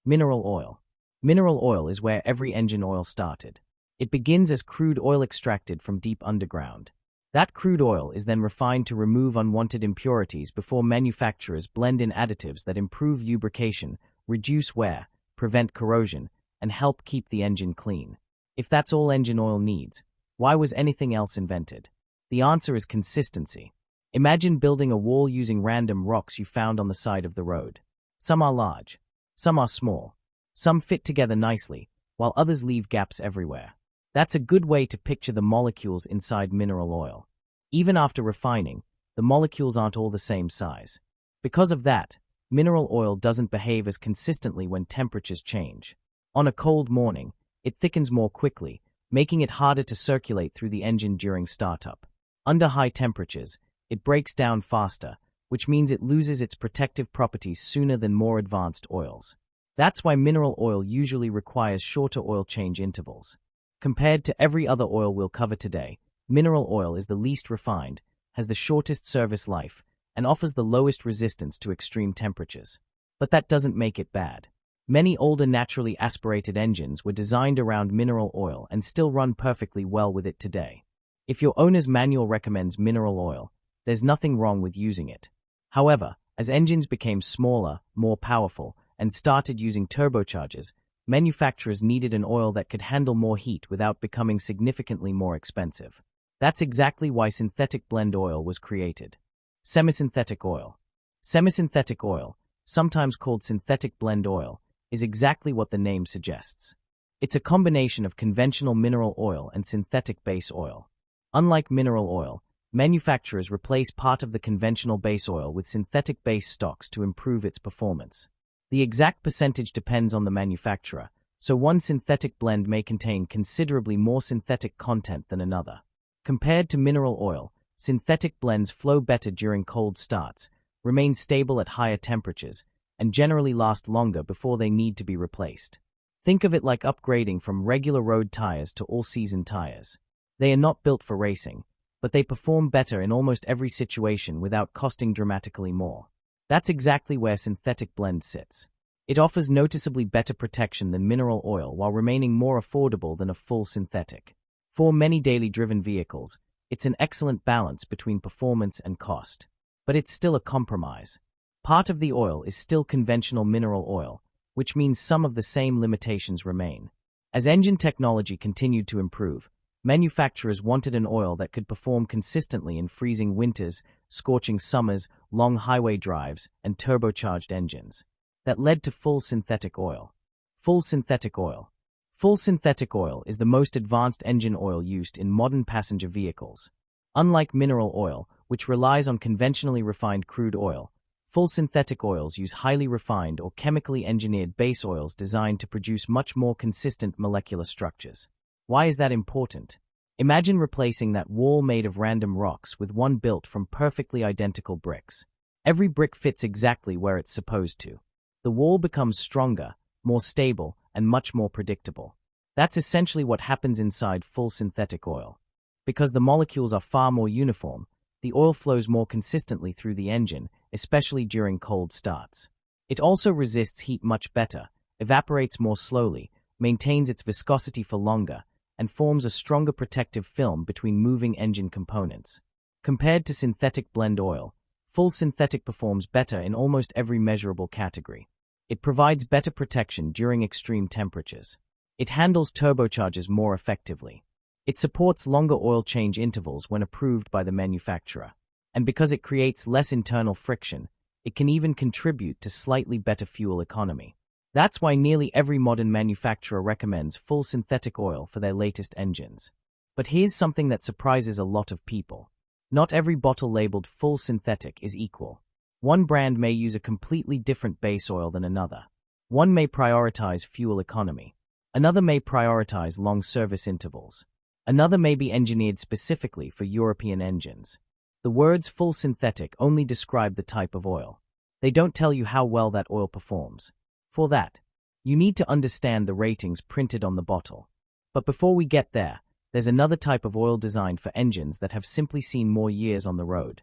Mineral oil. Mineral oil is where every engine oil started. It begins as crude oil extracted from deep underground. That crude oil is then refined to remove unwanted impurities before manufacturers blend in additives that improve lubrication, reduce wear, prevent corrosion, and help keep the engine clean. If that's all engine oil needs, why was anything else invented? The answer is consistency. Imagine building a wall using random rocks you found on the side of the road. Some are large, some are small, some fit together nicely, while others leave gaps everywhere. That's a good way to picture the molecules inside mineral oil. Even after refining, the molecules aren't all the same size. Because of that, mineral oil doesn't behave as consistently when temperatures change. On a cold morning, it thickens more quickly, making it harder to circulate through the engine during startup. Under high temperatures, it breaks down faster, which means it loses its protective properties sooner than more advanced oils. That's why mineral oil usually requires shorter oil change intervals. Compared to every other oil we'll cover today, mineral oil is the least refined, has the shortest service life, and offers the lowest resistance to extreme temperatures. But that doesn't make it bad. Many older naturally aspirated engines were designed around mineral oil and still run perfectly well with it today. If your owner's manual recommends mineral oil, there's nothing wrong with using it. However, as engines became smaller, more powerful, and started using turbochargers, manufacturers needed an oil that could handle more heat without becoming significantly more expensive. That's exactly why synthetic blend oil was created. Semisynthetic oil. Semisynthetic oil, sometimes called synthetic blend oil, is exactly what the name suggests. It's a combination of conventional mineral oil and synthetic base oil. Unlike mineral oil, manufacturers replace part of the conventional base oil with synthetic base stocks to improve its performance. The exact percentage depends on the manufacturer, so one synthetic blend may contain considerably more synthetic content than another. Compared to mineral oil, synthetic blends flow better during cold starts, remain stable at higher temperatures, and generally last longer before they need to be replaced. Think of it like upgrading from regular road tires to all-season tires. They are not built for racing, but they perform better in almost every situation without costing dramatically more. That's exactly where synthetic blend sits. It offers noticeably better protection than mineral oil while remaining more affordable than a full synthetic. For many daily driven vehicles, it's an excellent balance between performance and cost. But it's still a compromise. Part of the oil is still conventional mineral oil, which means some of the same limitations remain. As engine technology continued to improve, manufacturers wanted an oil that could perform consistently in freezing winters, scorching summers, long highway drives, and turbocharged engines. That led to full synthetic oil. Full synthetic oil. Full synthetic oil is the most advanced engine oil used in modern passenger vehicles. Unlike mineral oil, which relies on conventionally refined crude oil, full synthetic oils use highly refined or chemically engineered base oils designed to produce much more consistent molecular structures. Why is that important? Imagine replacing that wall made of random rocks with one built from perfectly identical bricks. Every brick fits exactly where it's supposed to. The wall becomes stronger, more stable, and much more predictable. That's essentially what happens inside full synthetic oil. Because the molecules are far more uniform, the oil flows more consistently through the engine, especially during cold starts. It also resists heat much better, evaporates more slowly, maintains its viscosity for longer, and forms a stronger protective film between moving engine components. Compared to synthetic blend oil, full synthetic performs better in almost every measurable category. It provides better protection during extreme temperatures. It handles turbochargers more effectively. It supports longer oil change intervals when approved by the manufacturer. And because it creates less internal friction, it can even contribute to slightly better fuel economy. That's why nearly every modern manufacturer recommends full synthetic oil for their latest engines. But here's something that surprises a lot of people. Not every bottle labeled full synthetic is equal. One brand may use a completely different base oil than another. One may prioritize fuel economy. Another may prioritize long service intervals. Another may be engineered specifically for European engines. The words full synthetic only describe the type of oil. They don't tell you how well that oil performs. For that, you need to understand the ratings printed on the bottle. But before we get there, there's another type of oil designed for engines that have simply seen more years on the road.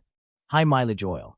High mileage oil.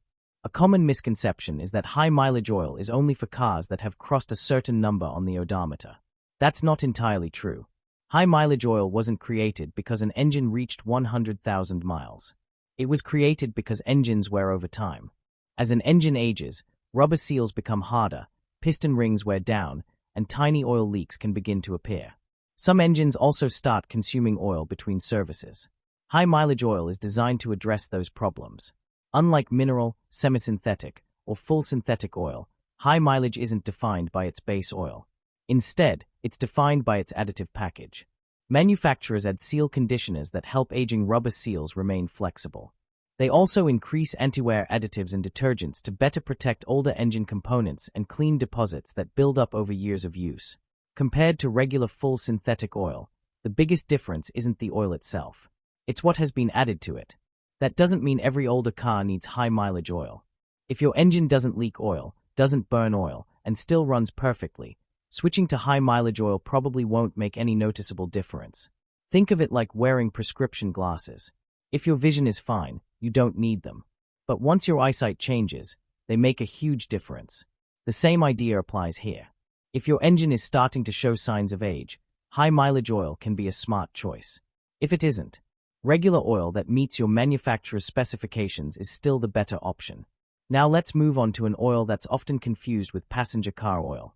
A common misconception is that high-mileage oil is only for cars that have crossed a certain number on the odometer. That's not entirely true. High-mileage oil wasn't created because an engine reached 100,000 miles. It was created because engines wear over time. As an engine ages, rubber seals become harder, piston rings wear down, and tiny oil leaks can begin to appear. Some engines also start consuming oil between services. High-mileage oil is designed to address those problems. Unlike mineral, semisynthetic, or full synthetic oil, high mileage isn't defined by its base oil. Instead, it's defined by its additive package. Manufacturers add seal conditioners that help aging rubber seals remain flexible. They also increase anti-wear additives and detergents to better protect older engine components and clean deposits that build up over years of use. Compared to regular full synthetic oil, the biggest difference isn't the oil itself. It's what has been added to it. That doesn't mean every older car needs high-mileage oil. If your engine doesn't leak oil, doesn't burn oil, and still runs perfectly, switching to high-mileage oil probably won't make any noticeable difference. Think of it like wearing prescription glasses. If your vision is fine, you don't need them. But once your eyesight changes, they make a huge difference. The same idea applies here. If your engine is starting to show signs of age, high-mileage oil can be a smart choice. If it isn't, regular oil that meets your manufacturer's specifications is still the better option. Now let's move on to an oil that's often confused with passenger car oil.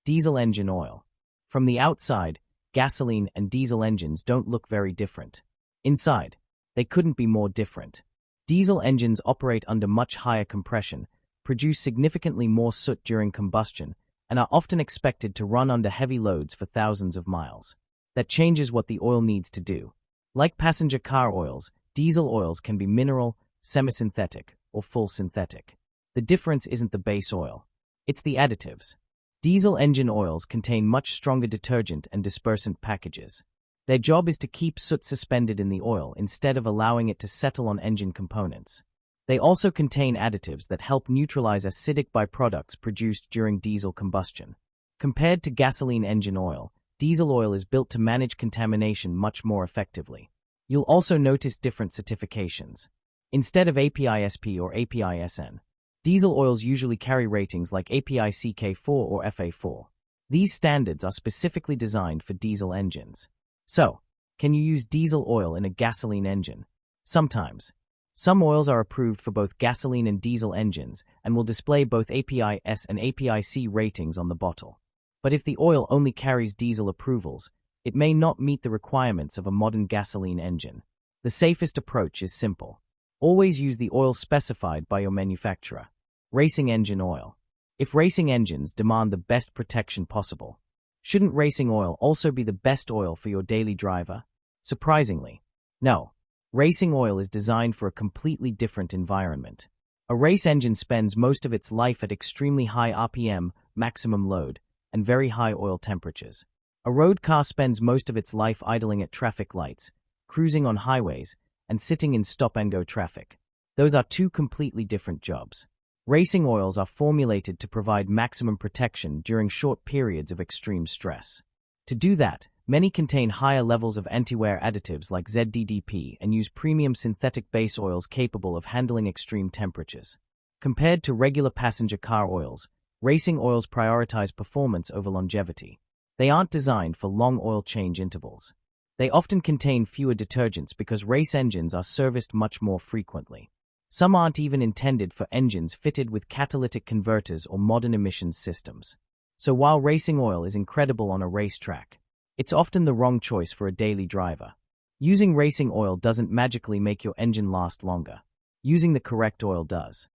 Diesel engine oil. From the outside, gasoline and diesel engines don't look very different. Inside, they couldn't be more different. Diesel engines operate under much higher compression, produce significantly more soot during combustion, and are often expected to run under heavy loads for thousands of miles. That changes what the oil needs to do. Like passenger car oils, diesel oils can be mineral, semisynthetic, or full synthetic. The difference isn't the base oil. It's the additives. Diesel engine oils contain much stronger detergent and dispersant packages. Their job is to keep soot suspended in the oil instead of allowing it to settle on engine components. They also contain additives that help neutralize acidic byproducts produced during diesel combustion. Compared to gasoline engine oil, diesel oil is built to manage contamination much more effectively. You'll also notice different certifications. Instead of API-SP or API-SN, diesel oils usually carry ratings like API-CK4 or FA4. These standards are specifically designed for diesel engines. So, can you use diesel oil in a gasoline engine? Sometimes. Some oils are approved for both gasoline and diesel engines and will display both API-S and API-C ratings on the bottle. But if the oil only carries diesel approvals, it may not meet the requirements of a modern gasoline engine. The safest approach is simple. Always use the oil specified by your manufacturer. Racing engine oil. If racing engines demand the best protection possible, shouldn't racing oil also be the best oil for your daily driver? Surprisingly, no. Racing oil is designed for a completely different environment. A race engine spends most of its life at extremely high RPM, maximum load, and very high oil temperatures. A road car spends most of its life idling at traffic lights, cruising on highways, and sitting in stop-and-go traffic. Those are two completely different jobs. Racing oils are formulated to provide maximum protection during short periods of extreme stress. To do that, many contain higher levels of anti-wear additives like ZDDP and use premium synthetic base oils capable of handling extreme temperatures. Compared to regular passenger car oils, racing oils prioritize performance over longevity. They aren't designed for long oil change intervals. They often contain fewer detergents because race engines are serviced much more frequently. Some aren't even intended for engines fitted with catalytic converters or modern emissions systems. So while racing oil is incredible on a racetrack, it's often the wrong choice for a daily driver. Using racing oil doesn't magically make your engine last longer. Using the correct oil does.